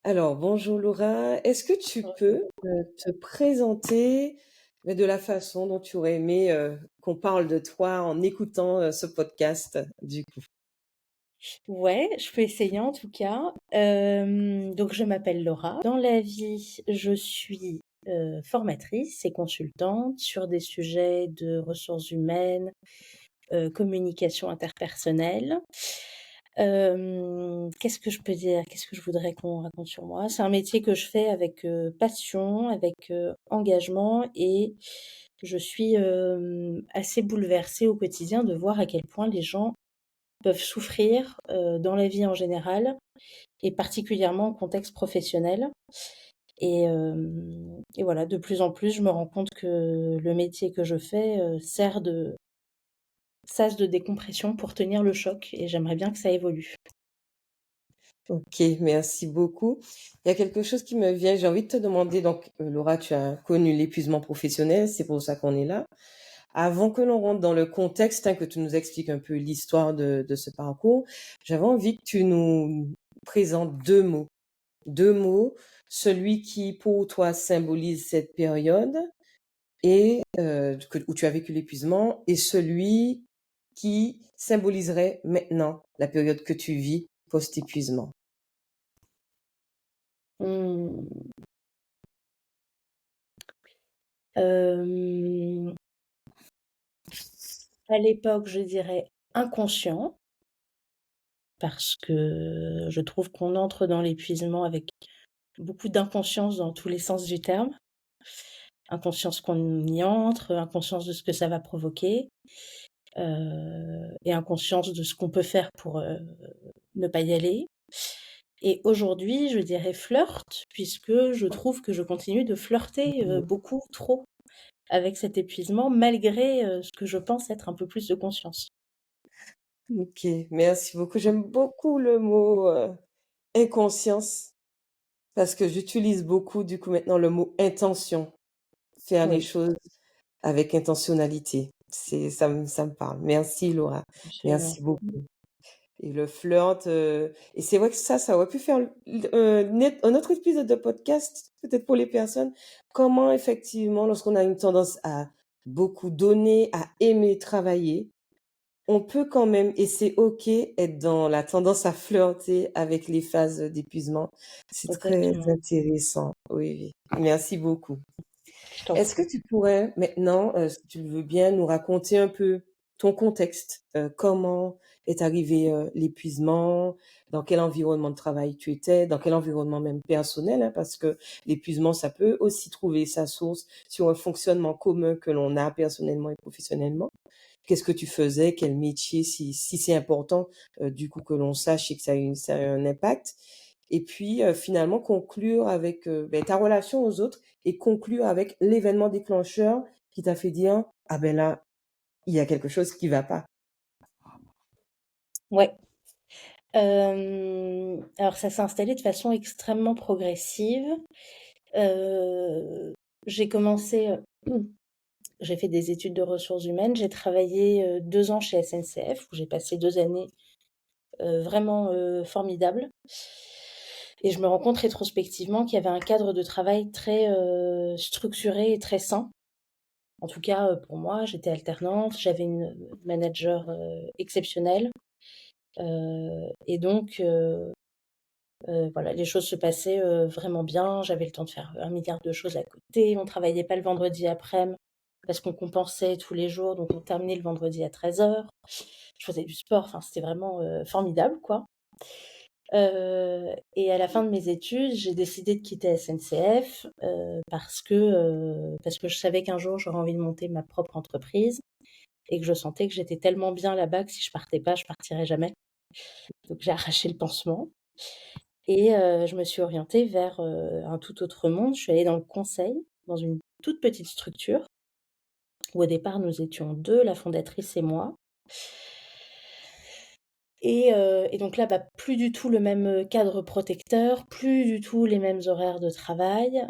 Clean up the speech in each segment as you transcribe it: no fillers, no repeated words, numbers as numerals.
Alors, bonjour Laura, est-ce que tu peux te présenter, mais de la façon dont tu aurais aimé qu'on parle de toi en écoutant ce podcast, du coup? Ouais, je peux essayer en tout cas. Donc je m'appelle Laura. Dans la vie, je suis, formatrice et consultante sur des sujets de ressources humaines, communication interpersonnelle. Qu'est-ce que je peux dire? Qu'est-ce que je voudrais qu'on raconte sur moi? C'est un métier que je fais avec, passion, avec, engagement et je suis, assez bouleversée au quotidien de voir à quel point les gens peuvent souffrir, dans la vie en général et particulièrement en contexte professionnel et voilà, de plus en plus, je me rends compte que le métier que je fais, sert de sas de décompression pour tenir le choc et j'aimerais bien que ça évolue. Ok, merci beaucoup. Il y a quelque chose qui me vient, j'ai envie de te demander, donc Laura, tu as connu l'épuisement professionnel, c'est pour ça qu'on est là. Avant que l'on rentre dans le contexte, que tu nous expliques un peu l'histoire de ce parcours, j'avais envie que tu nous présentes deux mots. Deux mots, celui qui pour toi symbolise cette période et où tu as vécu l'épuisement, et celui qui symboliserait maintenant la période que tu vis post-épuisement. Mmh, hem, à l'époque, je dirais inconscient, parce que je trouve qu'on entre dans l'épuisement avec beaucoup d'inconscience dans tous les sens du terme. Inconscience qu'on y entre, inconscience de ce que ça va provoquer, et inconscience de ce qu'on peut faire pour, ne pas y aller. Et aujourd'hui, je dirais flirt, puisque je trouve que je continue de flirter, Mhm. beaucoup trop avec cet épuisement malgré, ce que je pense être un peu plus de conscience. Ok, merci beaucoup. J'aime beaucoup le mot inconscience parce que j'utilise beaucoup du coup maintenant le mot intention, faire les Oui, choses avec intentionnalité. Ça me parle. Merci Laura. absolument. Merci beaucoup. Et le flirt, et c'est vrai que ça aurait pu faire un autre épisode de podcast, peut-être pour les personnes. Comment effectivement, lorsqu'on a une tendance à beaucoup donner, à aimer travailler, on peut quand même, et c'est OK, être dans la tendance à flirter avec les phases d'épuisement. C'est très Exactement. intéressant. Oui, oui. Merci beaucoup. Je t'en Est-ce que prie. tu pourrais maintenant, si tu le veux bien, nous raconter un peu ton contexte, comment est arrivé, l'épuisement? Dans quel environnement de travail tu étais? Dans quel environnement même personnel, parce que l'épuisement, ça peut aussi trouver sa source sur un fonctionnement commun que l'on a personnellement et professionnellement. Qu'est-ce que tu faisais? Quel métier? Si c'est important, du coup, que l'on sache et que ça a un impact. Et puis, finalement, conclure avec, ta relation aux autres et conclure avec l'événement déclencheur qui t'a fait dire: «Ah ben là, il y a quelque chose qui va pas». Ouais. Alors ça s'est installé de façon extrêmement progressive. Heu, j'ai commencé, j'ai fait des études de ressources humaines. J'ai travaillé, 2 ans chez SNCF où j'ai passé 2 années, vraiment, formidables et je me rends compte rétrospectivement qu'il y avait un cadre de travail très, structuré et très sain. En tout cas, pour moi, j'étais alternante, j'avais une manager, exceptionnelle, et donc voilà, les choses se passaient, vraiment bien. J'avais le temps de faire un milliard de choses à côté. On travaillait pas le vendredi après-midi parce qu'on compensait tous les jours, donc on terminait le vendredi à 13h. Je faisais du sport, enfin, c'était vraiment, formidable, quoi. Et à la fin de mes études, j'ai décidé de quitter SNCF, parce que je savais qu'un jour, j'aurais envie de monter ma propre entreprise et que je sentais que j'étais tellement bien là-bas que si je partais pas, je partirais jamais. Donc j'ai arraché le pansement et je me suis orientée vers, un tout autre monde. Je suis allée dans le conseil, dans une toute petite structure où au départ nous étions 2, la fondatrice et moi. Et donc là, bah, plus du tout le même, cadre protecteur, plus du tout les mêmes horaires de travail.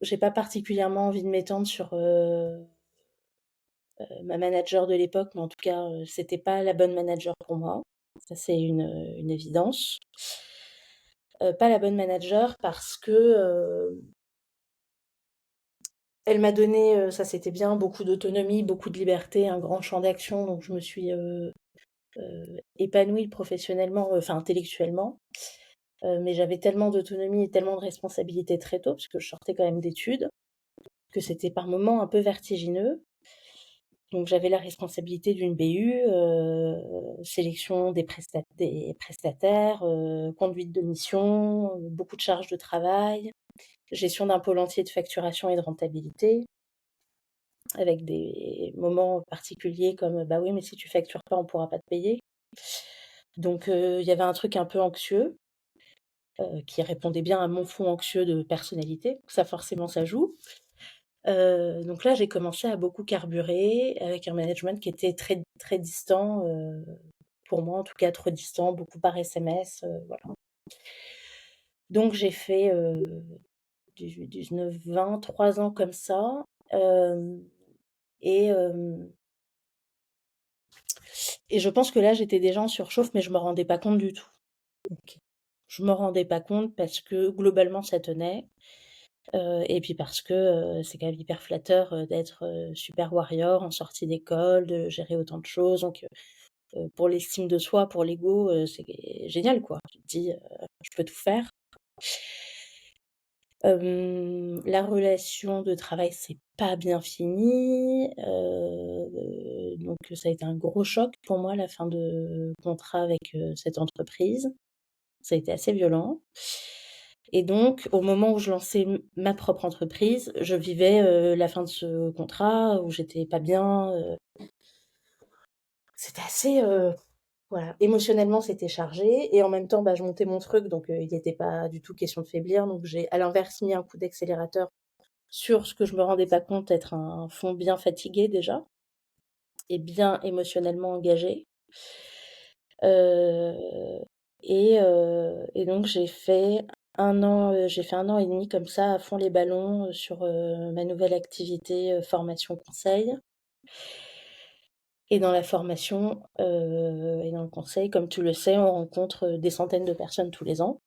J'ai pas particulièrement envie de m'étendre sur, ma manager de l'époque, mais en tout cas, c'était pas la bonne manager pour moi. Ça, c'est une évidence. pas la bonne manager parce que, elle m'a donné, ça c'était bien, beaucoup d'autonomie, beaucoup de liberté, un grand champ d'action, donc je me suis, épanouie professionnellement, enfin intellectuellement. Mais j'avais tellement d'autonomie et tellement de responsabilités très tôt, parce que je sortais quand même d'études, que c'était par moments un peu vertigineux. Donc j'avais la responsabilité d'une BU, sélection des prestataires, conduite de mission, beaucoup de charges de travail, gestion d'un pôle entier de facturation et de rentabilité, avec des moments particuliers comme: «Bah oui, mais si tu factures pas, on pourra pas te payer». Donc il y avait un truc un peu anxieux, qui répondait bien à mon fond anxieux de personnalité. Ça forcément, ça joue. Donc là, j'ai commencé à beaucoup carburer avec un management qui était très très distant, pour moi en tout cas trop distant, beaucoup par SMS, voilà. Donc j'ai fait, 19-20, 3 ans comme ça, hem et hem et je pense que là, j'étais déjà en surchauffe, mais je me rendais pas compte du tout. OK. Je me rendais pas compte parce que globalement ça tenait, et puis parce que, c'est quand même hyper flatteur, d'être, super warrior en sortie d'école, de gérer autant de choses, donc pour l'estime de soi, pour l'ego, c'est génial, quoi. Tu te dis, «Je peux tout faire». La relation de travail s'est pas bien finie, donc ça a été un gros choc pour moi, la fin de contrat avec, cette entreprise. Ça a été assez violent et donc au moment où je lançais ma propre entreprise, je vivais, la fin de ce contrat où j'étais pas bien, c'était assez, voilà, émotionnellement, c'était chargé et en même temps, bah, je montais mon truc donc il était pas du tout question de faiblir donc j'ai à l'inverse mis un coup d'accélérateur sur ce que je me rendais pas compte être un fond bien fatigué déjà et bien émotionnellement engagé. Heu et donc j'ai fait 1 an et demi comme ça à fond les ballons, sur, ma nouvelle activité, formation conseil et dans la formation, et dans le conseil, comme tu le sais, on rencontre, des centaines de personnes tous les ans,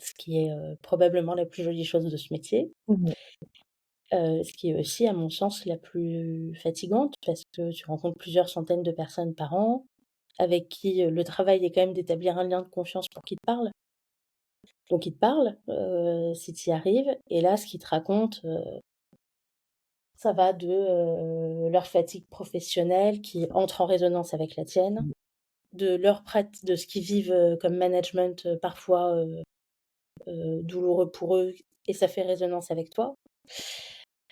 ce qui est, probablement la plus jolie chose de ce métier. Mmh. Ce qui est aussi, à mon sens, la plus fatigante parce que tu rencontres plusieurs centaines de personnes par an, avec qui, le travail est quand même d'établir un lien de confiance pour qu'ils te parlent. Donc ils te parlent, si tu y arrives et là, ce qu'ils te racontent, ça va de, leur fatigue professionnelle qui entre en résonance avec la tienne, de ce qu'ils vivent, comme management, parfois, douloureux pour eux et ça fait résonance avec toi.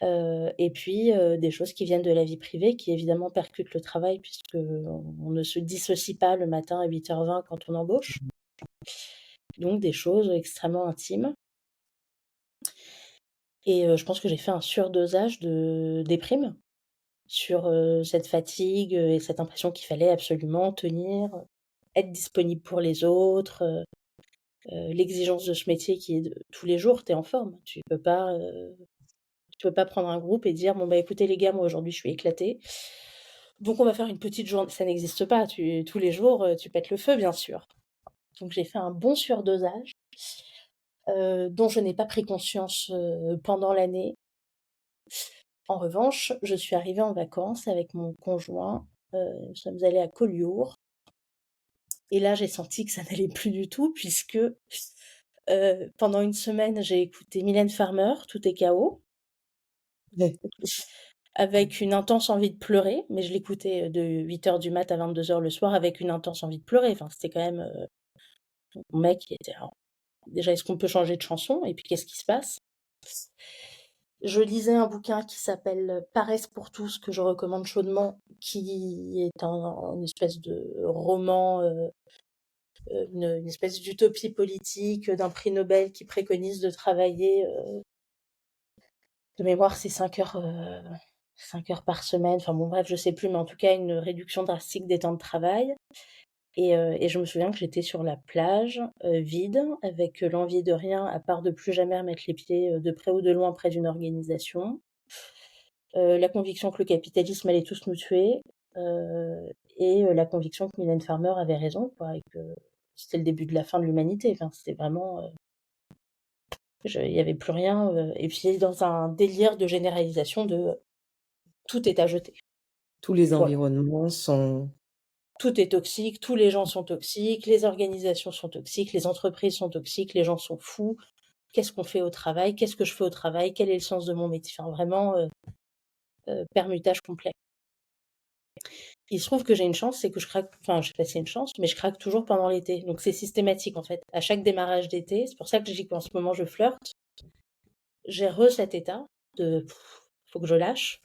Et puis, des choses qui viennent de la vie privée qui évidemment percutent le travail puisqu'on ne se dissocie pas le matin à 8h20 quand on embauche. Donc des choses extrêmement intimes et je pense que j'ai fait un surdosage de déprime sur, cette fatigue, et cette impression qu'il fallait absolument tenir, être disponible pour les autres, l'exigence de ce métier qui est de tous les jours, tu es en forme. Tu peux pas prendre un groupe et dire: «Bon, bah, écoutez les gars, moi aujourd'hui je suis éclatée, donc on va faire une petite journée». Ça n'existe pas, tous les jours, tu pètes le feu bien sûr. Donc j'ai fait un bon surdosage, dont je n'ai pas pris conscience, pendant l'année. En revanche, je suis arrivée en vacances avec mon conjoint, nous sommes allés à Collioure et là j'ai senti que ça n'allait plus du tout puisque, pendant une semaine j'ai écouté Mylène Farmer, Tout est chaos. Ouais. Avec une intense envie de pleurer, mais je l'écoutais, de 8h du mat à 22h le soir avec une intense envie de pleurer. Enfin, c'était quand même, mon mec il était là: «Déjà, est-ce qu'on peut changer de chanson? Et puis qu'est-ce qui se passe?» Je lisais un bouquin qui s'appelle, Paresse pour tous, que je recommande chaudement, qui est une espèce de roman, une espèce d'utopie politique, d'un prix Nobel qui préconise de travailler, de mémoire c'est 5 heures par semaine, enfin bon bref, je sais plus, mais en tout cas une réduction drastique des temps de travail et je me souviens que j'étais sur la plage, vide, avec, l'envie de rien à part de plus jamais remettre les pieds, de près ou de loin près d'une organisation. La conviction que le capitalisme allait tous nous tuer, et la conviction que Mylène Farmer avait raison quoi et que c'était le début de la fin de l'humanité. Enfin, c'était vraiment, il y avait plus rien, et puis dans un délire de généralisation de tout est à jeter. Tous les Voilà. environnements sont Tout est toxique, tous les gens sont toxiques, les organisations sont toxiques, les entreprises sont toxiques, les gens sont fous. Qu'est-ce qu'on fait au travail? Qu'est-ce que je fais au travail? Quel est le sens de mon métier? Enfin vraiment, permutage complet. Il se trouve que j'ai une chance, c'est que je craque, enfin, je sais pas si c'est une chance, mais je craque toujours pendant l'été. Donc c'est systématique en fait. À chaque démarrage d'été, c'est pour ça que je dis qu'en ce moment je flirte. J'ai cet état de faut que je lâche.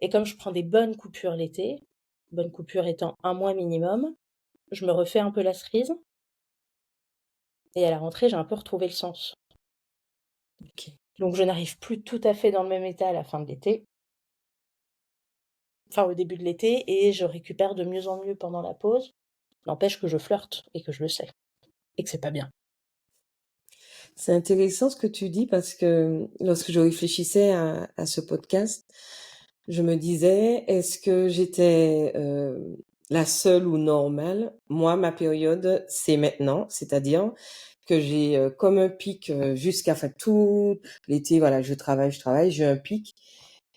Et comme je prends des bonnes coupures l'été, bonnes coupures étant 1 mois minimum, je me refais un peu la cerise. Et à la rentrée, j'ai un peu retrouvé le sens. OK. Donc je n'arrive plus tout à fait dans le même état à la fin de l'été, enfin au début de l'été, et je récupère de mieux en mieux pendant la pause. N'empêche que je flirte et que je le sais et que c'est pas bien. C'est intéressant ce que tu dis parce que lorsque je réfléchissais à ce podcast, je me disais: «Est-ce que j'étais, la seule ou normale?» Moi, ma période, c'est maintenant, c'est-à-dire que j'ai, comme un pic, jusqu'à enfin tout l'été, voilà, je travaille, j'ai un pic.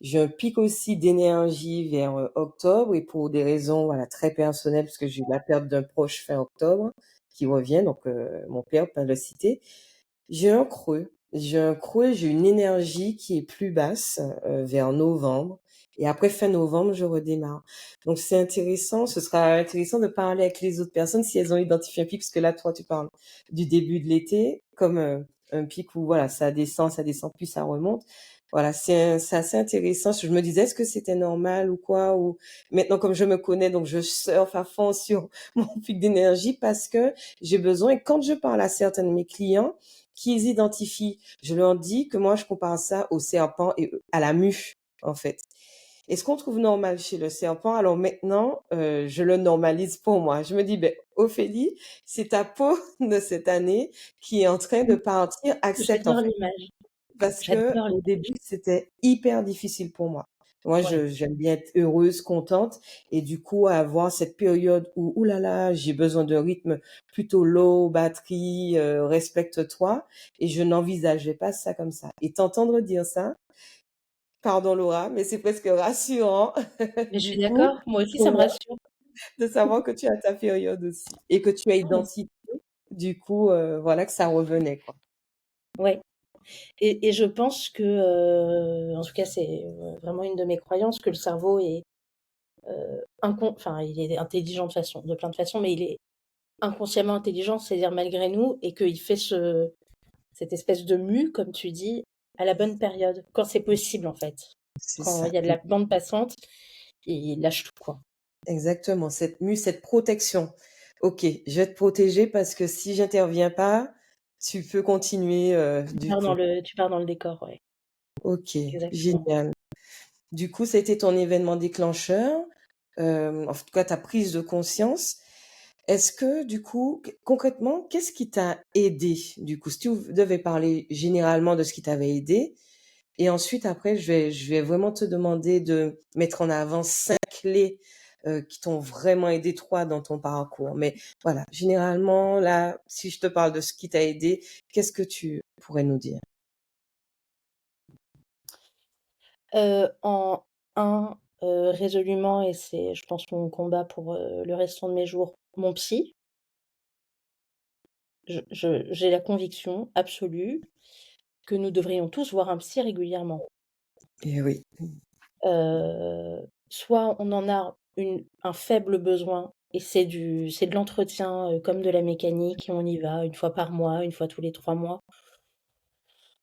J'ai un pic aussi d'énergie vers, octobre et pour des raisons, voilà, très personnelles parce que j'ai eu la perte d'un proche fin octobre qui revient, donc mon père, pas le citer. J'ai un creux, j'ai une énergie qui est plus basse, vers novembre et après fin novembre, je redémarre. Donc c'est intéressant, ce sera intéressant de parler avec les autres personnes si elles ont identifié un pic, parce que là, toi, tu parles du début de l'été comme, un pic où voilà, ça descend, puis ça remonte. Voilà, c'est assez intéressant. Je me disais: «Est-ce que c'était normal ou quoi?» ou maintenant comme je me connais, donc je surfe à fond sur mon pic d'énergie parce que j'ai besoin et quand je parle à certains de mes clients, qu'ils identifient. Je leur dis que moi, je compare ça au serpent et à la mue, en fait. Et ce qu'on trouve normal chez le serpent, alors maintenant, je le normalise pour moi. Je me dis, ben, Ophélie, c'est ta peau de cette année qui est en train de Mmh. partir, accepte en J'adore fait. l'image, Parce que j'adore au l'image. début, c'était hyper difficile pour moi. Moi, Ouais, j'aime bien être heureuse, contente et du coup, avoir cette période où, ouh là là, j'ai besoin d'un rythme plutôt low batterie, respecte-toi et je n'envisageais pas ça comme ça et t'entendre dire ça, pardon Laura, mais c'est presque rassurant mais je suis du coup, d'accord, moi aussi ça pour me moi, rassure. de savoir que tu as ta période aussi et que tu as Ouais, identifié, du coup, voilà, que ça revenait, quoi. ouais, et je pense que, en tout cas c'est, vraiment une de mes croyances, que le cerveau est, enfin il est intelligent de plein de façons, mais il est inconsciemment intelligent, c'est-à-dire malgré nous, et qu'il fait cette espèce de mue, comme tu dis, à la bonne période, quand c'est possible en fait. C'est Quand il ça. y a de la bande passante, il lâche tout, quoi. Exactement, cette mue, cette protection. OK, je vais te protéger parce que si j'interviens pas, tu peux continuer, du coup. Tu pars dans le décor, ouais, OK, exactement. génial. Du coup, ça a été ton événement déclencheur, en tout cas ta prise de conscience. Est-ce que du coup, concrètement, qu'est-ce qui t'a aidé du coup? Si tu devais parler généralement de ce qui t'avait aidé et ensuite après je vais vraiment te demander de mettre en avant 5 clés, qui t'ont vraiment aidé toi dans ton parcours. Mais voilà, généralement là, si je te parle de ce qui t'a aidé, qu'est-ce que tu pourrais nous dire? En un, résolument, et c'est je pense mon combat pour, le restant de mes jours, mon psy. J'ai la conviction absolue que nous devrions tous voir un psy régulièrement. Eh oui, Soit on en a un faible besoin et c'est de l'entretien, comme de la mécanique, et on y va une fois par mois, une fois tous les 3 mois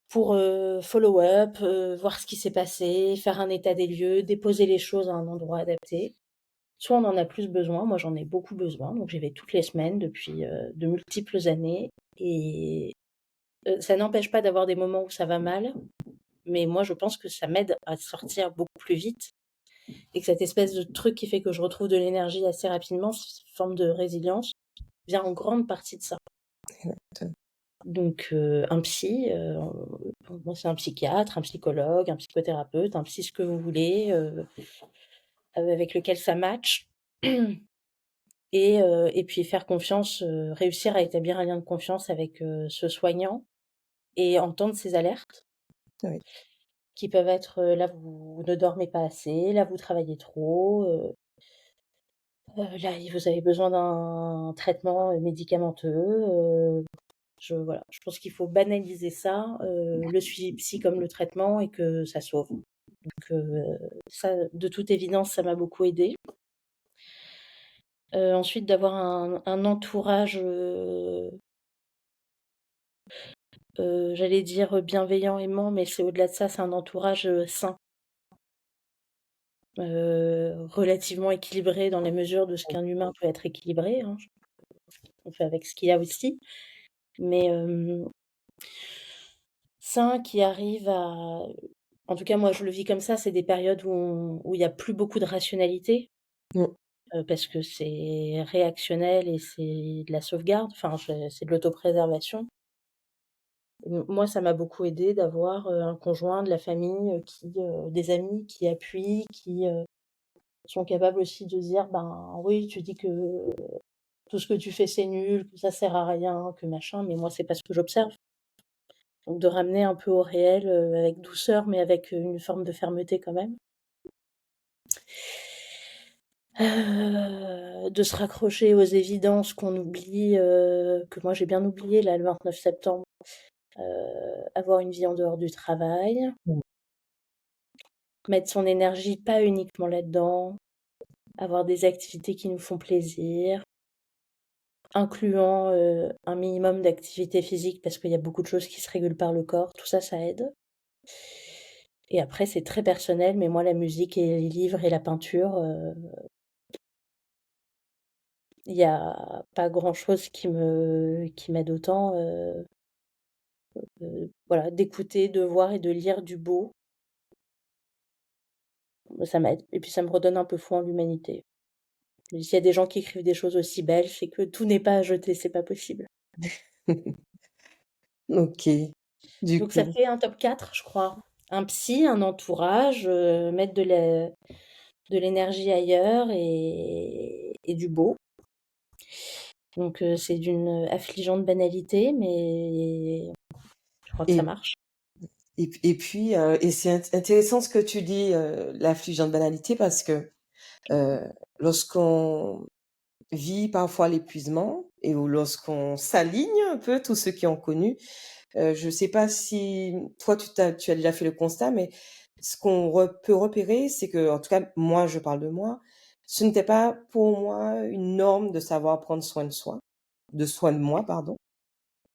pour, follow up, voir ce qui s'est passé, faire un état des lieux, déposer les choses à un endroit adapté. Soit on en a plus besoin, moi j'en ai beaucoup besoin, donc j'y vais toutes les semaines depuis, de multiples années, et ça n'empêche pas d'avoir des moments où ça va mal, mais moi je pense que ça m'aide à sortir beaucoup plus vite, et que cette espèce de truc qui fait que je retrouve de l'énergie assez rapidement, cette forme de résilience, vient en grande partie de ça. exactement. Donc un psy, moi c'est un psychiatre, un psychologue, un psychothérapeute, un psy ce que vous voulez, avec lequel ça match. et puis faire confiance, réussir à établir un lien de confiance avec, ce soignant et entendre ses alertes Oui. qui peuvent être, «Là, vous ne dormez pas assez, là, vous travaillez trop, là, vous avez besoin d'un traitement, médicamenteux», voilà, je pense qu'il faut banaliser ça, le suivi psy comme le traitement et que ça sauve. Donc ça, de toute évidence, ça m'a beaucoup aidée. Ensuite d'avoir un entourage, j'allais dire bienveillant, aimant, mais c'est au-delà de ça, c'est un entourage, sain, relativement équilibré dans les mesures de ce qu'un humain peut être équilibré, hein. On fait avec ce qu'il y a aussi, mais sain qui arrive à en tout cas moi je le vis comme ça, c'est des périodes où il y a plus beaucoup de rationalité, Mmh. parce que c'est réactionnel et c'est de la sauvegarde, enfin c'est de l'autopréservation. Moi, ça m'a beaucoup aidé d'avoir, un conjoint, de la famille, des amis qui appuient, qui, sont capables aussi de dire: «Ben, oui, tu dis que tout ce que tu fais, c'est nul, que ça sert à rien, que machin, mais moi, c'est pas ce que j'observe». Donc de ramener un peu au réel, avec douceur, mais avec, une forme de fermeté quand même. De se raccrocher aux évidences qu'on oublie, que moi j'ai bien oublié là, le 29 septembre. Avoir une vie en dehors du travail, Mmh. mettre son énergie pas uniquement là-dedans, avoir des activités qui nous font plaisir, incluant, un minimum d'activité physique parce qu'il y a beaucoup de choses qui se régulent par le corps, tout ça, ça aide. Et après c'est très personnel, mais moi la musique et les livres et la peinture, il y a pas grand chose qui m'aide autant, voilà, d'écouter, de voir et de lire du beau, ça m'aide et puis ça me redonne un peu foi en l'humanité. S'il y a des gens qui écrivent des choses aussi belles, c'est que tout n'est pas à jeter, c'est pas possible. OK. Du Donc ça coup fait un top 4, je crois. Un psy, un entourage, mettre de l'énergie ailleurs et du beau. Donc c'est d'une affligeante banalité, mais je crois que ça et marche. et puis, et c'est intéressant ce que tu dis, l'affligeante banalité parce que, heu, lorsqu'on vit parfois l'épuisement et ou lorsqu'on s'aligne un peu, tous ceux qui ont connu, je ne sais pas si toi tu as déjà fait le constat, mais ce qu'on peut repérer, c'est que, en tout cas, moi, je parle de moi, ce n'était pas pour moi une norme de savoir prendre soin de soi, de soin de moi, pardon.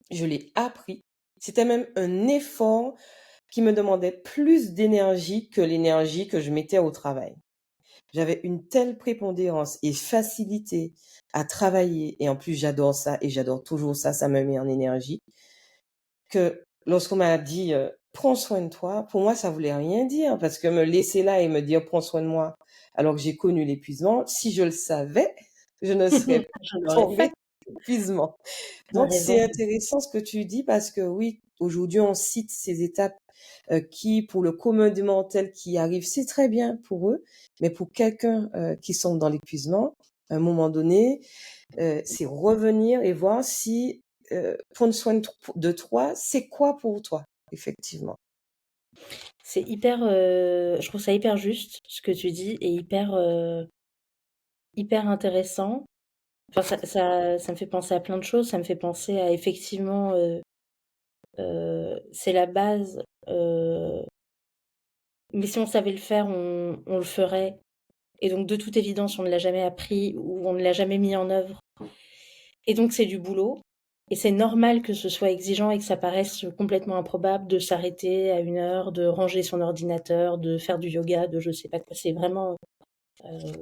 Je l'ai appris. C'était même un effort qui me demandait plus d'énergie que l'énergie que je mettais au travail. J'avais une telle prépondérance et facilité à travailler et en plus j'adore ça et j'adore toujours ça, ça me met en énergie, que lorsqu'on m'a dit, «Prends soin de toi», pour moi ça voulait rien dire parce que me laisser là et me dire: «Prends soin de moi», alors que j'ai connu l'épuisement, si je le savais, je ne serais pas Je l'aurais tombée fait, d'épuisement. tu Donc c'est raison. intéressant ce que tu dis parce que oui, aujourd'hui on cite ces étapes, qui pour le commun des mortels qui arrivent, c'est très bien pour eux, mais pour quelqu'un, qui sont dans l'épuisement, à un moment donné, c'est revenir et voir si, prendre soin de toi, c'est quoi pour toi? Effectivement. C'est hyper, je trouve ça hyper juste ce que tu dis et hyper intéressant. Enfin ça me fait penser à plein de choses, ça me fait penser à effectivement, c'est la base, mais si on savait le faire, on le ferait et donc de toute évidence, on ne l'a jamais appris ou on ne l'a jamais mis en œuvre et donc c'est du boulot et c'est normal que ce soit exigeant et que ça paraisse complètement improbable de s'arrêter à 1 heure, de ranger son ordinateur, de faire du yoga, de je sais pas quoi. C'est vraiment,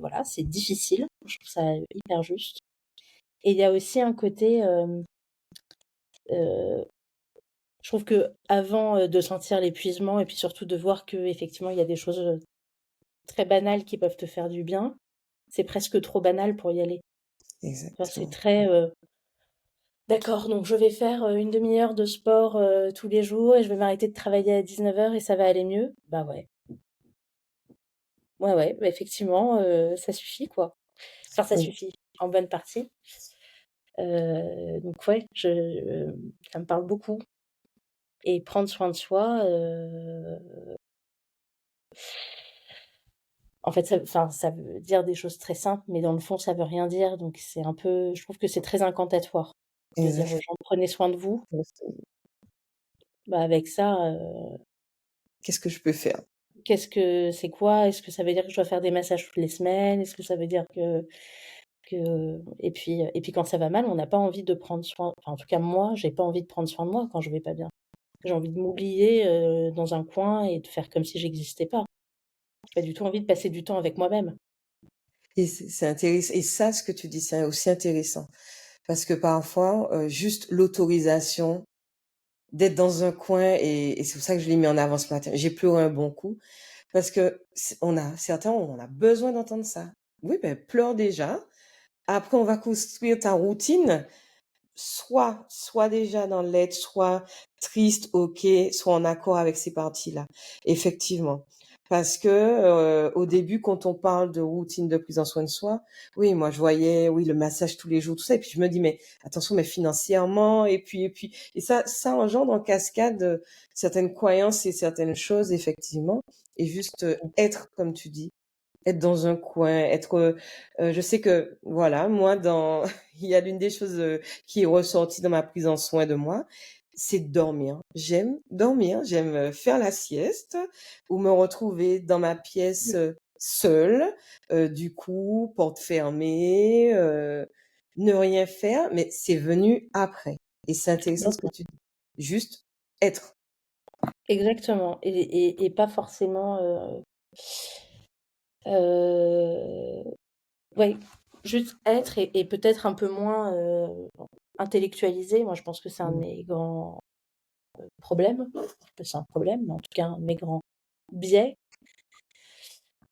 voilà, c'est difficile. Je trouve ça hyper juste et il y a aussi un côté, heu, je trouve qu'avant, de sentir l'épuisement et puis surtout de voir qu'effectivement il y a des choses, très banales qui peuvent te faire du bien, c'est presque trop banal pour y aller. Enfin, c'est Exactement. très, «D'accord, donc je vais faire, 1/2 heure de sport, tous les jours et je vais m'arrêter de travailler à 19 heures et ça va aller mieux». Bah, ouais. Ouais, ouais, bah, effectivement, ça suffit, quoi. Enfin, ça Oui. suffit. en bonne partie. Donc ouais, ça me parle beaucoup et prendre soin de soi, en fait, ça veut dire des choses très simples, mais dans le fond, ça veut rien dire, donc c'est un peu je trouve que c'est très incantatoire de dire aux Exact. gens: «Prenez soin de vous». Bah, avec ça, Qu'est-ce que je peux faire? c'est quoi? Est-ce que ça veut dire que je dois faire des massages toutes les semaines? Est-ce que ça veut dire et puis quand ça va mal, on n'a pas envie de prendre soin, enfin, en tout cas moi, j'ai pas envie de prendre soin de moi quand je vais pas bien. J'ai envie de m'oublier, dans un coin et de faire comme si j'existais pas. J'ai pas du tout envie de passer du temps avec moi-même. Et c'est intéressant et ça, ce que tu dis, c'est aussi intéressant parce que parfois, juste l'autorisation d'être dans un coin et c'est pour ça que je l'ai mis en avant ce matin. J'ai pleuré un bon coup parce que on a certains, on a besoin d'entendre ça. Oui, ben, pleure déjà. Après, on va construire ta routine. Soit déjà dans l'aide, soit triste, OK, soit en accord avec ces parties-là. Effectivement. Parce que, au début, quand on parle de routine de prise en soin de soi, oui, moi, je voyais, oui, le massage tous les jours, tout ça, et puis je me dis: «Mais attention, mais financièrement» et ça engendre en cascade, certaines croyances et certaines choses, effectivement et juste, être, comme tu dis, être dans un coin, être, je sais que voilà, moi dans il y a l'une des choses, qui est ressortie dans ma prise en soin de moi, c'est dormir. J'aime dormir, j'aime, faire la sieste ou me retrouver dans ma pièce, seule, du coup, porte fermée, ne rien faire, mais c'est venu après et c'est intéressant ce que tu dis. Juste être. Exactement et pas forcément, ouais, juste être et peut-être un peu moins, intellectualiser. Moi, je pense que c'est un de Mmh. mes grands problèmes. Je sais pas si c'est un problème, mais en tout cas un de mes grands biais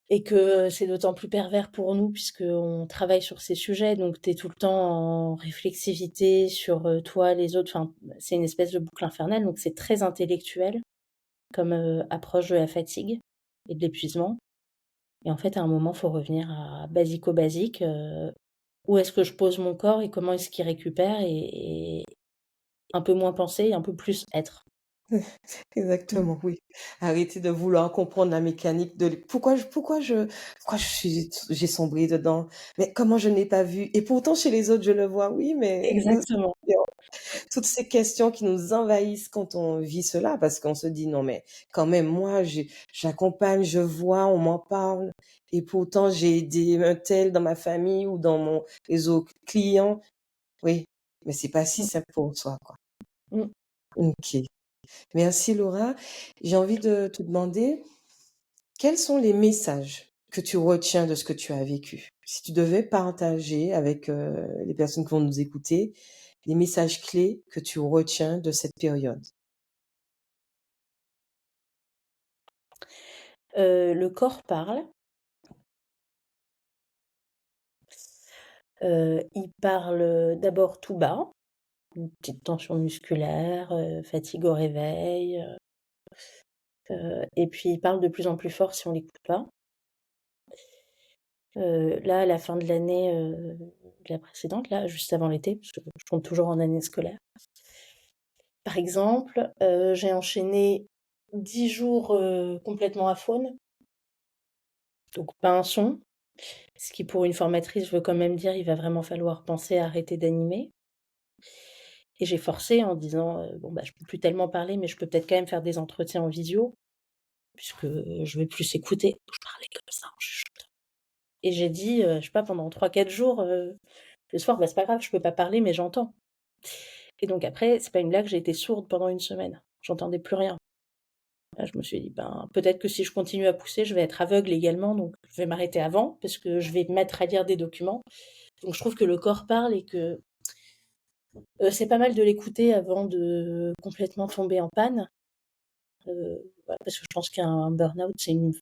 et que c'est d'autant plus pervers pour nous puisqu'on travaille sur ces sujets, donc tu es tout le temps en réflexivité sur, toi, les autres, enfin, c'est une espèce de boucle infernale, donc c'est très intellectuel comme, approche de la fatigue et de l'épuisement et en fait, à un moment, faut revenir à basico-basique, où est-ce que je pose mon corps et comment est-ce qu'il récupère et un peu moins penser et un peu plus être. Mmh. Exactement, oui. Arrêter de vouloir comprendre la mécanique de pourquoi je suis j'ai sombré dedans? Mais comment je n'ai pas vu? Et pourtant chez les autres, je le vois, oui, mais nous Exactement. toutes ces questions qui nous envahissent quand on vit cela, parce qu'on se dit: «Non, mais quand même, moi, j'accompagne, je vois, on m'en parle et pourtant j'ai aidé un tel dans ma famille ou dans mon réseau client». Oui, mais c'est pas si Mmh. simple pour soi, quoi. Mmh. OK. Merci Laura. J'ai envie de te demander, quels sont les messages que tu retiens de ce que tu as vécu? Si tu devais partager avec, les personnes qui vont nous écouter, les messages clés que tu retiens de cette période. Le corps parle, il parle, d'abord tout bas, une petite tension musculaire, fatigue au réveil, et puis il parle de plus en plus fort si on l'écoute pas. Là, à la fin de l'année, de la précédente, là, juste avant l'été, parce que je compte toujours en année scolaire. Par exemple, j'ai enchaîné 10 jours, complètement aphones, donc pas un son, ce qui pour une formatrice veut quand même dire il va vraiment falloir penser à arrêter d'animer et j'ai forcé en disant, «Bon, bah, je peux plus tellement parler, mais je peux peut-être quand même faire des entretiens en visio puisque, je vais plus écouter». Je parlais comme ça en chuchotant et j'ai dit, je sais pas pendant 3 4 jours, le soir: «Bah, c'est pas grave, je peux pas parler mais j'entends» et donc après, c'est pas une blague, j'ai été sourde pendant une semaine. J'entendais plus rien. Là, je me suis dit: «Ben, peut-être que si je continue à pousser, je vais être aveugle également, donc je vais m'arrêter avant parce que je vais me mettre à lire des documents». Donc je trouve que le corps parle et que, c'est pas mal de l'écouter avant de complètement tomber en panne. Voilà, parce que je pense qu'un burn-out, c'est une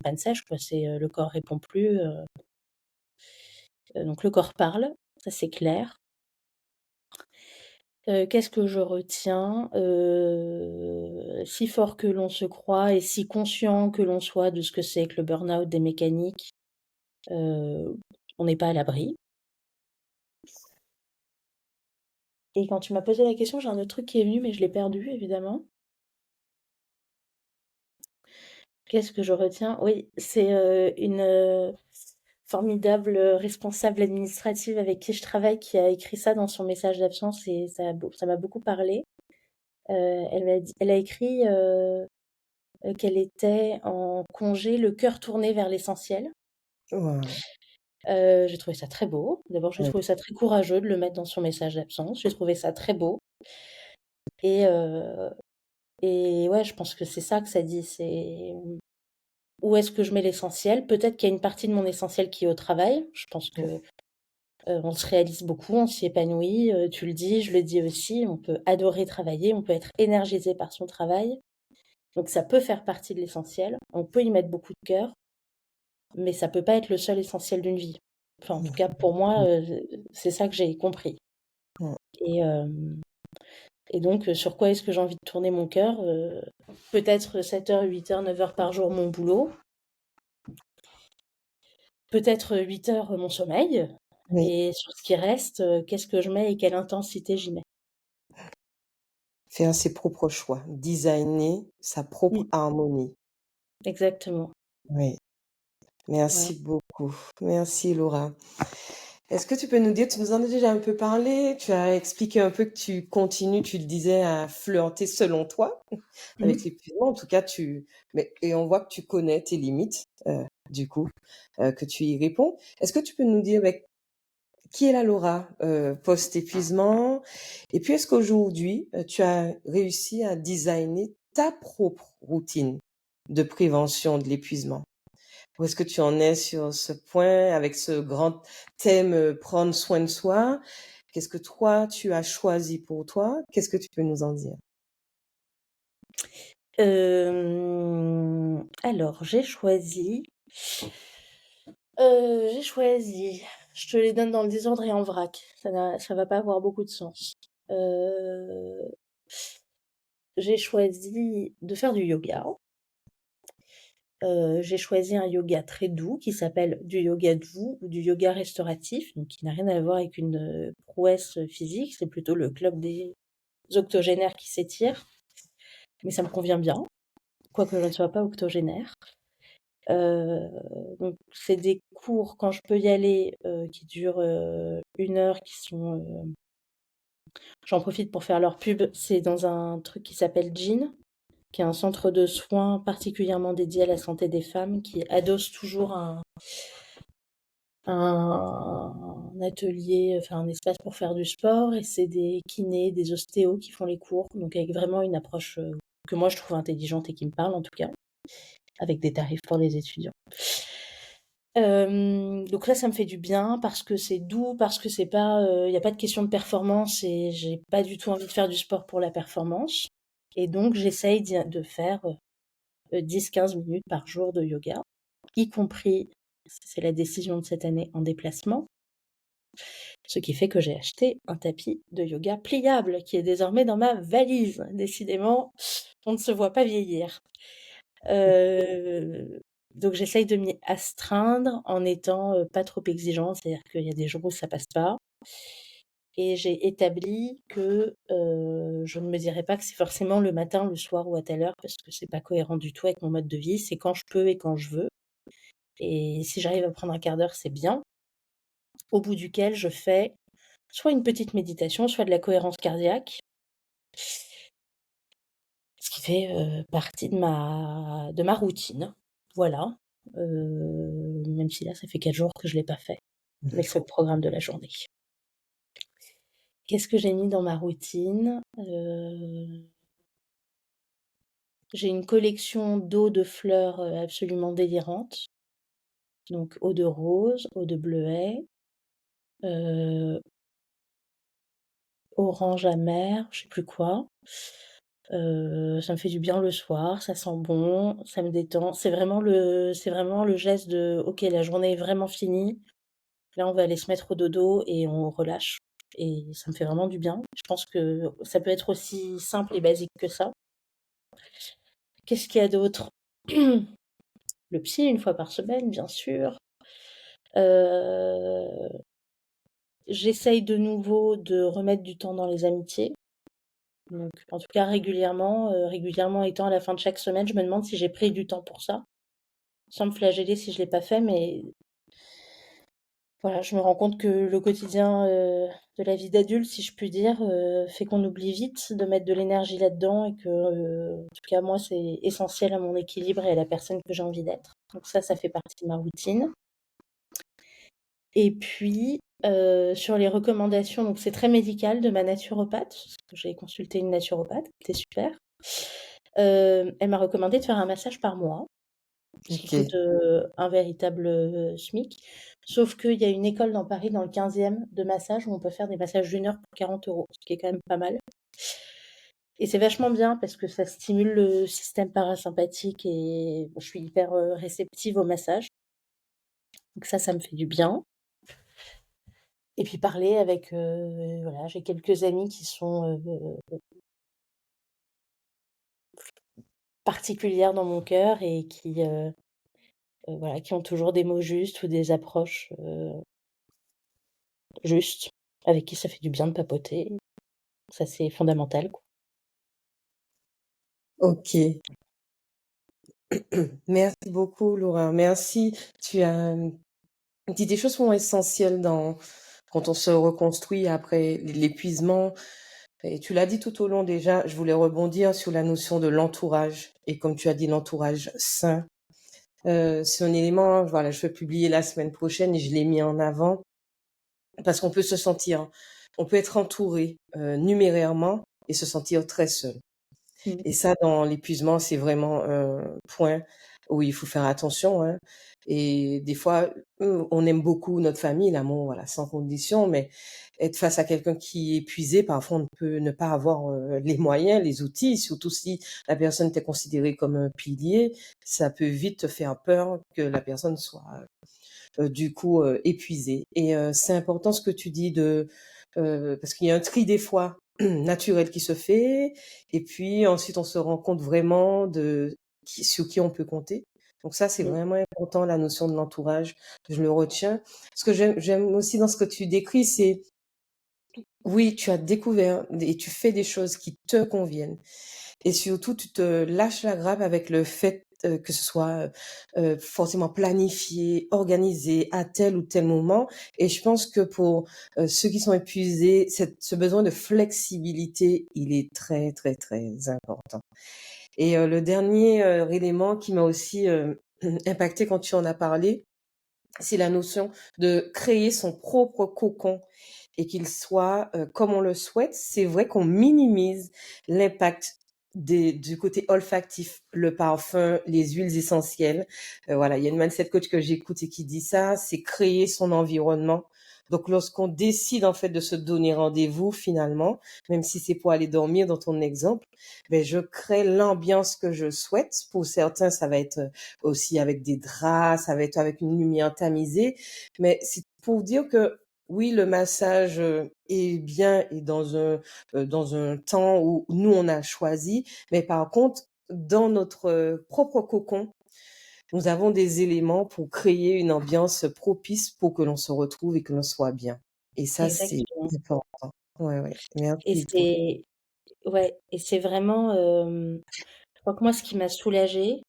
panne sèche, quoi. C'est, le corps répond plus, donc le corps parle, ça c'est clair. Qu'est-ce que je retiens? Si fort que l'on se croit et si conscient que l'on soit de ce que c'est que le burn-out, des mécaniques, heu, on n'est pas à l'abri. Et quand tu m'as posé la question, j'ai un autre truc qui est venu, mais je l'ai perdu, évidemment. Qu'est-ce que je retiens? Oui, c'est une formidable responsable administrative avec qui je travaille qui a écrit ça dans son message d'absence et ça m'a beaucoup parlé. Elle a écrit qu'elle était en congé, le cœur tourné vers l'essentiel. Waouh! J'ai trouvé ça très beau. D'abord, j'ai Ouais, trouvé ça très courageux de le mettre dans son message d'absence. J'ai trouvé ça très beau. Et, euh, et ouais, je pense que c'est ça que ça dit. C'est où est-ce que je mets l'essentiel? Peut-être qu'il y a une partie de mon essentiel qui est au travail. Je pense que ouais, on se réalise beaucoup, on s'y épanouit. Tu le dis, je le dis aussi. On peut adorer travailler, on peut être énergisé par son travail. Donc ça peut faire partie de l'essentiel. On peut y mettre beaucoup de cœur, mais ça peut pas être le seul essentiel d'une vie. Enfin, en tout cas, pour moi, c'est ça que j'ai compris. ouais, Et, euh, et donc, sur quoi est-ce que j'ai envie de tourner mon cœur? Peut-être 7 heures, 8 heures, 9 heures par jour mon boulot. Peut-être 8 heures mon sommeil. oui. Et sur ce qui reste, qu'est-ce que je mets et quelle intensité j'y mets? Faire ses propres choix, designer sa propre Mmh, harmonie. exactement. Oui, Ouais. merci beaucoup. Merci Laura. Est-ce que tu peux nous dire, tu nous en as déjà un peu parlé, tu as expliqué un peu que tu continues, tu le disais, à flirter selon toi Mmh. avec l'épuisement. En tout cas, et on voit que tu connais tes limites, du coup, que tu y réponds. Est-ce que tu peux nous dire, qui est la Laura post-épuisement? Et puis, est-ce qu'aujourd'hui, tu as réussi à designer ta propre routine de prévention de l'épuisement? Où est-ce que tu en es sur ce point avec ce grand thème prendre soin de soi? Qu'est-ce que toi, tu as choisi pour toi? Qu'est-ce que tu peux nous en dire? Alors j'ai choisi, je te les donne dans le désordre et en vrac, ça va pas avoir beaucoup de sens. Heu, j'ai choisi de faire du yoga. J'ai choisi un yoga très doux qui s'appelle du yoga doux ou du yoga restauratif, donc qui n'a rien à voir avec une, prouesse, physique. C'est plutôt le club des octogénaires qui s'étirent, mais ça me convient bien, quoique je ne sois pas octogénaire. Heu, donc c'est des cours quand je peux y aller, qui durent, 1 heure, qui sont, j'en profite pour faire leur pub, c'est dans un truc qui s'appelle Jean, qui est un centre de soins particulièrement dédié à la santé des femmes, qui adosse toujours un atelier, enfin un espace pour faire du sport, et c'est des kinés, des ostéos qui font les cours, donc avec vraiment une approche, que moi je trouve intelligente et qui me parle en tout cas, avec des tarifs pour les étudiants. Donc là, ça me fait du bien parce que c'est doux, parce que c'est pas, il y a pas de question de performance et j'ai pas du tout envie de faire du sport pour la performance, et donc j'essaye de faire, 10-15 minutes par jour de yoga, y compris, c'est la décision de cette année, en déplacement. Ce qui fait que j'ai acheté un tapis de yoga pliable qui est désormais dans ma valise. Décidément, on ne se voit pas vieillir. Heu, donc j'essaye de m'y astreindre en étant, pas trop exigeante, c'est-à-dire qu'il y a des jours où ça passe pas, et j'ai établi que, je ne me dirais pas que c'est forcément le matin, le soir ou à telle heure parce que c'est pas cohérent du tout avec mon mode de vie. C'est quand je peux et quand je veux, et si j'arrive à prendre un quart d'heure, c'est bien, au bout duquel je fais soit une petite méditation, soit de la cohérence cardiaque, ce qui fait, partie de ma routine. Voilà, même si là, ça fait 4 jours que je l'ai pas fait, mais c'est le programme de la journée. Qu'est-ce que j'ai mis dans ma routine? J'ai une collection d'eau de fleurs, absolument délirante, donc eau de rose, eau de bleuet, heu, orange amer, je sais plus quoi. Ça me fait du bien le soir, ça sent bon, ça me détend. C'est vraiment le geste de: «OK, la journée est vraiment finie, là, on va aller se mettre au dodo et on relâche», et ça me fait vraiment du bien. Je pense que ça peut être aussi simple et basique que ça. Qu'est-ce qu'il y a d'autre? Le psy, une fois par semaine, bien sûr. Heu, J'essaye de nouveau de remettre du temps dans les amitiés. Donc, en tout cas, régulièrement étant à la fin de chaque semaine, je me demande si j'ai pris du temps pour ça, sans me flageller si je l'ai pas fait. Mais voilà, je me rends compte que le quotidien de la vie d'adulte, si je puis dire, fait qu'on oublie vite de mettre de l'énergie là-dedans et que, en tout cas, moi, c'est essentiel à mon équilibre et à la personne que j'ai envie d'être. Donc ça fait partie de ma routine. Et puis, sur les recommandations, donc c'est très médical de ma naturopathe, parce que j'ai consulté une naturopathe qui était super. Elle m'a recommandé de faire un massage par mois, ce qui coûte, OK. un véritable, SMIC. Sauf qu'il y a une école dans Paris, dans le 15e, de massage où on peut faire des massages d'1 heure pour 40 €, ce qui est quand même pas mal. Et c'est vachement bien parce que ça stimule le système parasympathique et je suis hyper, réceptive au massage. Donc ça me fait du bien. Et puis parler avec, voilà, j'ai quelques amis qui sont, particulières dans mon cœur et qui, voilà, qui ont toujours des mots justes ou des approches, justes, avec qui ça fait du bien de papoter. Ça, c'est fondamental, quoi. OK. Merci beaucoup Laura, merci. Tu as, dit des choses qui sont essentielles dans quand on se reconstruit après l'épuisement et tu l'as dit tout au long déjà, je voulais rebondir sur la notion de l'entourage et comme tu as dit l'entourage sain. C'est un élément, voilà, je vais publier la semaine prochaine et je l'ai mis en avant parce qu'on peut se sentir on peut être entouré, numérairement et se sentir très seul. Mmh. Et ça, dans l'épuisement, c'est vraiment un point où il faut faire attention, hein. Et des fois, on aime beaucoup notre famille, l'amour, voilà, sans condition, mais être face à quelqu'un qui est épuisé, parfois on peut ne pas avoir les moyens, les outils, surtout si la personne est considérée comme un pilier, ça peut vite te faire peur que la personne soit du coup épuisée. Et c'est important ce que tu dis de parce qu'il y a un tri des fois naturel qui se fait et puis ensuite on se rend compte vraiment de sur qui on peut compter. Donc ça, c'est Mmh. vraiment important, la notion de l'entourage. Je le retiens. Ce que j'aime aussi dans ce que tu décris, c'est oui, tu as découvert et tu fais des choses qui te conviennent. Et surtout, tu te lâches la grappe avec le fait, que ce soit, forcément planifié, organisé à tel ou tel moment et je pense que pour, ceux qui sont épuisés, ce besoin de flexibilité, il est très, très, très important et le dernier, élément qui m'a aussi, impactée quand tu en as parlé, c'est la notion de créer son propre cocon et qu'il soit, comme on le souhaite. C'est vrai qu'on minimise l'impact du côté olfactif, le parfum, les huiles essentielles. Voilà, il y a une mindset coach que j'écoute et qui dit ça, c'est créer son environnement. Donc lorsqu'on décide en fait de se donner rendez-vous finalement, même si c'est pour aller dormir dans ton exemple, ben je crée l'ambiance que je souhaite. Pour certains, ça va être aussi avec des draps, ça va être avec une lumière tamisée, mais c'est pour dire que oui, le massage, est bien et dans un temps où nous on a choisi, mais par contre, dans notre, propre cocon, nous avons des éléments pour créer une ambiance propice pour que l'on se retrouve et que l'on soit bien et ça, c'est Exactement. important. Ouais, ouais, Et merci pour c'est ouais, et c'est vraiment, je crois que moi, ce qui m'a soulagée,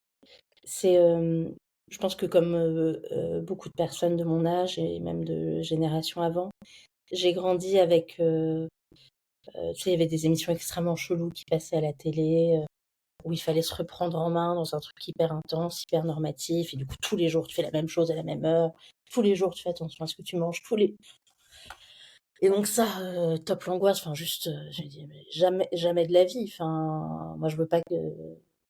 c'est, je pense que comme, beaucoup de personnes de mon âge et même de générations avant, j'ai grandi avec, tu sais, il y avait des émissions extrêmement cheloues qui passaient à la télé, où il fallait se reprendre en main dans un truc hyper intense, hyper normatif et du coup, tous les jours, tu fais la même chose à la même heure. Tous les jours, tu fais attention à ce que tu manges, tous les et donc ça, top l'angoisse, enfin juste, j'ai dit: «Mais jamais jamais de la vie». Enfin, moi, je veux pas que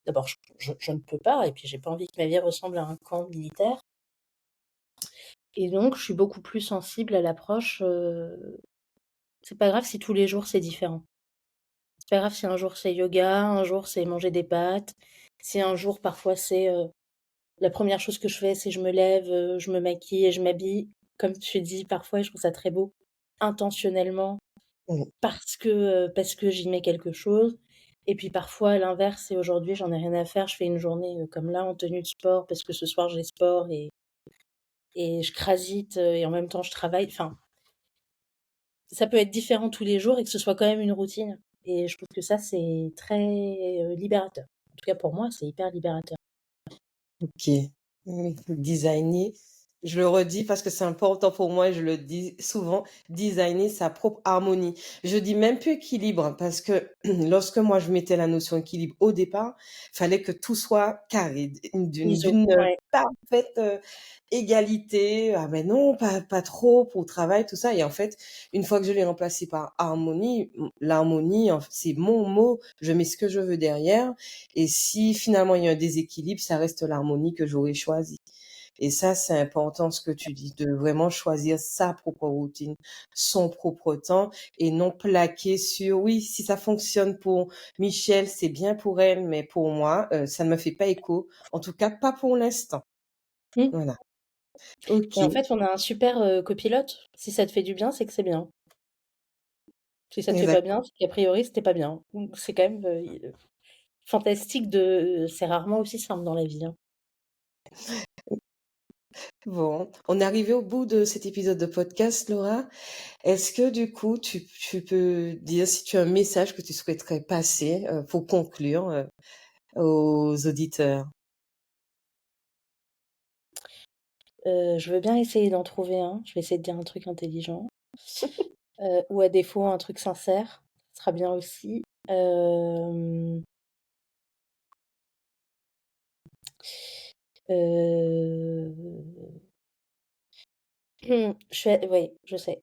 d'abord, je ne peux pas et puis j'ai pas envie que ma vie ressemble à un camp militaire et donc je suis beaucoup plus sensible à l'approche, c'est pas grave si tous les jours c'est différent. C'est pas grave si un jour c'est yoga, un jour c'est manger des pâtes, si un jour parfois c'est, la première chose que je fais, c'est je me lève, je me maquille et je m'habille. Comme tu dis parfois et je trouve ça très beau, intentionnellement mmh. parce que j'y mets quelque chose et puis parfois à l'inverse et aujourd'hui j'en ai rien à faire, je fais une journée, comme là en tenue de sport parce que ce soir j'ai sport et je crasite, et en même temps je travaille. Enfin, ça peut être différent tous les jours et que ce soit quand même une routine. Et je trouve que ça, c'est très libérateur. En tout cas, pour moi, c'est hyper libérateur. OK. Oui, designer, je le redis parce que c'est important pour moi et je le dis souvent, designer sa propre harmonie. Je dis même plus équilibre parce que lorsque moi je mettais la notion équilibre au départ, fallait que tout soit carré, ISO, d'une ouais. parfaite égalité. Ah mais non, pas trop pour le travail, tout ça. Et en fait, une fois que je l'ai remplacé par harmonie, l'harmonie, c'est mon mot, je mets ce que je veux derrière. Et si finalement il y a un déséquilibre, ça reste l'harmonie que j'aurais choisie. Et ça, c'est important ce que tu dis, de vraiment choisir sa propre routine, son propre temps et non plaquer sur oui, si ça fonctionne pour Michel, c'est bien pour elle, mais pour moi, ça ne me fait pas écho. En tout cas, pas pour l'instant. Mm. Voilà. OK. Et en fait, on a un super copilote. Si ça te fait du bien, c'est que c'est bien. Si ça te fait pas Exact. bien, c'est qu'a priori, c'était pas bien. Donc, c'est quand même fantastique de. C'est rarement aussi simple dans la vie, hein. Bon, on est arrivé au bout de cet épisode de podcast, Laura. Est-ce que du coup, tu peux dire si tu as un message que tu souhaiterais passer pour conclure aux auditeurs? Je veux bien essayer d'en trouver un. Je vais essayer de dire un truc intelligent. Ou à défaut, un truc sincère. Ce sera bien aussi. Euh, Oui, je sais.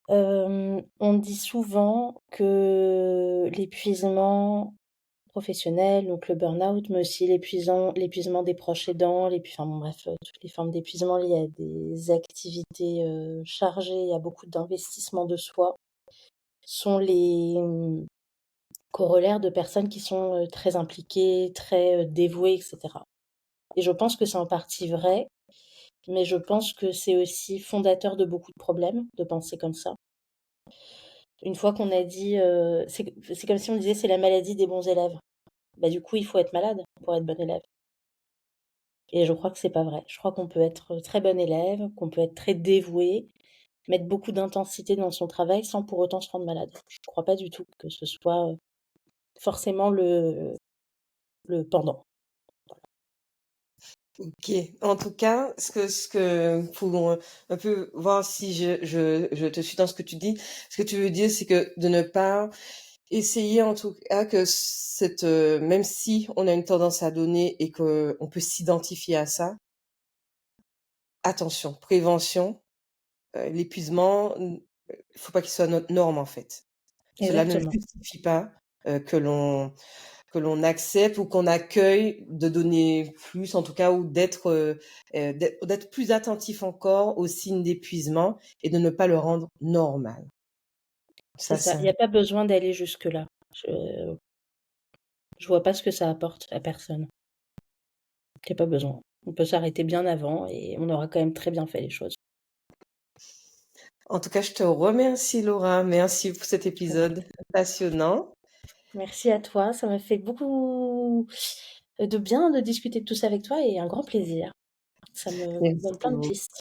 On dit souvent que l'épuisement professionnel, donc le burn-out, mais aussi l'épuisement des proches aidants, enfin bon, bref, toutes les formes d'épuisement liées à des activités chargées, à beaucoup d'investissement de soi, sont les corollaires de personnes qui sont très impliquées, très dévouées, etc. Et je pense que c'est en partie vrai, mais je pense que c'est aussi fondateur de beaucoup de problèmes de penser comme ça. Une fois qu'on a dit, c'est comme si on disait c'est la maladie des bons élèves. Bah du coup, il faut être malade pour être bon élève. Et je crois que c'est pas vrai. Je crois qu'on peut être très bon élève, qu'on peut être très dévoué, mettre beaucoup d'intensité dans son travail sans pour autant se rendre malade. Je crois pas du tout que ce soit forcément le pendant. OK. En tout cas, pour un peu voir si je te suis dans ce que tu dis, ce que tu veux dire, c'est que de ne pas essayer en tout cas que même si on a une tendance à donner et que on peut s'identifier à ça, attention, prévention, l'épuisement, il faut pas qu'il soit notre norme en fait. Cela ne Exactement. justifie pas que l'on accepte ou qu'on accueille de donner plus, en tout cas, ou d'être plus attentif encore aux signes d'épuisement et de ne pas le rendre normal. C'est Ça, ça. c'est Il n'y a pas besoin d'aller jusque-là. Je vois pas ce que ça apporte à personne. Il n'y a pas besoin. On peut s'arrêter bien avant et on aura quand même très bien fait les choses. En tout cas, je te remercie, Laura. Merci pour cet Je t'en prie. épisode passionnant. Merci à toi. Ça m'a fait beaucoup de bien de discuter de tout ça avec toi et un grand plaisir. Ça me Merci donne plein de beaucoup. pistes.